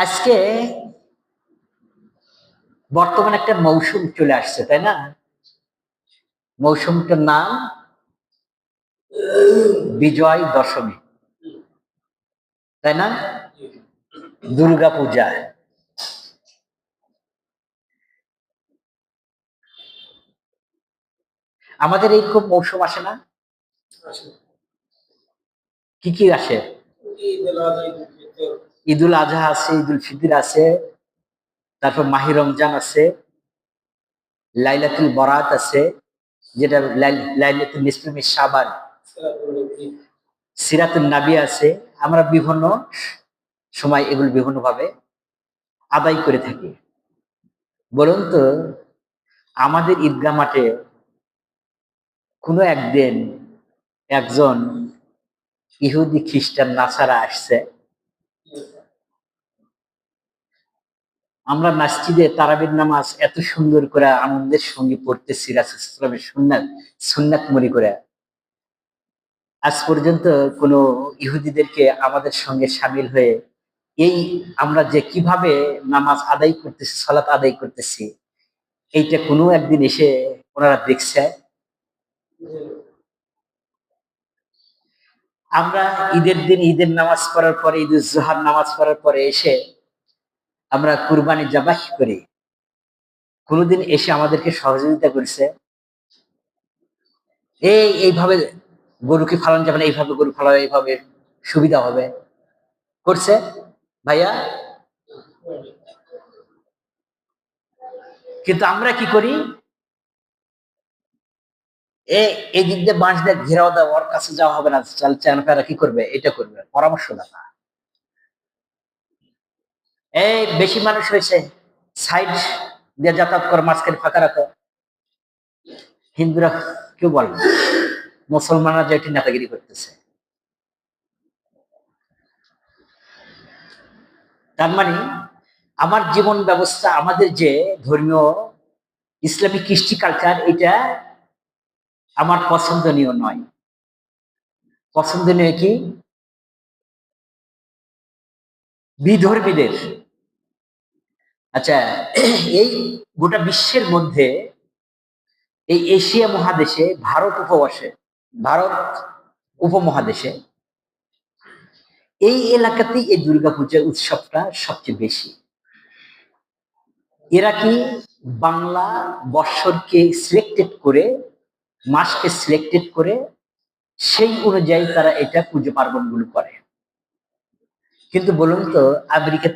আজকে বর্তমানে একটা মৌসুম চলে আসছে, তাই না? মৌসুমটার নাম বিজয় দশমী, তাই না? দুর্গা পূজা। আমাদের এইরকম মৌসুম আসে না? কি কি আসে? ঈদুল আজহা আছে, ঈদুল ফিতর আছে, তারপর মাহি রমজান আছে, লাইলাতুল বরাত আছে, যেটা লাইলাতুল নিসফে মিন শাবান, সিরাতুন নাবি আছে। আমরা বিভিন্ন সময় এগুলো বিভিন্ন ভাবে আদায় করে থাকি। বলুন তো, আমাদের ঈদগাহ মাঠে কোনো একদিন একজন ইহুদি খ্রিস্টান নাসারা আসছে, আমরা মসজিদে তারাবির নামাজ এত সুন্দর করে আনন্দের সঙ্গে পড়তেছি, রাসূল সাল্লাল্লাহু আলাইহি ওয়াসাল্লামের সুন্নাত মনে করে। আজ পর্যন্ত কোনো ইহুদিদেরকে আমাদের সঙ্গে শামিল হয়ে এই আমরা যে কিভাবে নামাজ আদায় করতেছি, সালাত আদায় করতেছি, এইটা কোনো একদিন এসে ওনারা দেখছে? আমরা ঈদের দিন ঈদের নামাজ পড়ার পরে, ঈদুল জোহার নামাজ পড়ার পরে এসে আমরা কুরবানি জবাহ করি। কোনোদিন এসে আমাদেরকে সহযোগিতা করেছে? এইভাবে গরুকে ফালানো যাবে না, এইভাবে গরু ফালাবে, এইভাবে সুবিধা হবে, করছে ভাইয়া? কিন্তু আমরা কি করি? এই দিক দিয়ে বাঁশ দিয়ে ঘেরাও দাও, ওর কাছে যাওয়া হবে না, চায়নারা কি করবে, এটা করবে, পরামর্শ দাতা। বেশি মানুষ হয়েছে, সাইড দিয়ে যাতায়াত করে, মাঝখানে ফাঁকা রাখো। হিন্দুরা কেউ বলে না, মুসলমানরা যে এটি নেতাগিরি করতেছে। তার মানে আমার জীবন ব্যবস্থা, আমাদের যে ধর্মীয় ইসলামিক কৃষ্টি কালচার, এটা আমার পছন্দনীয় নয়। পছন্দনীয় কি? বিধর্মীদের। আচ্ছা, এই গোটা বিশ্বের মধ্যে এই এশিয়া মহাদেশে, ভারত উপমহাদেশে এই এলাকাতেই এই দুর্গাপূজার উৎসবটা সবচেয়ে বেশি। এরা কি বাংলা বৎসরকে সিলেক্টেড করে, মাসকে সিলেক্টেড করে, সেই অনুযায়ী তারা এটা পুজো পার্বণ গুলো করে। কিন্তু বলুন তো, আমেরিকা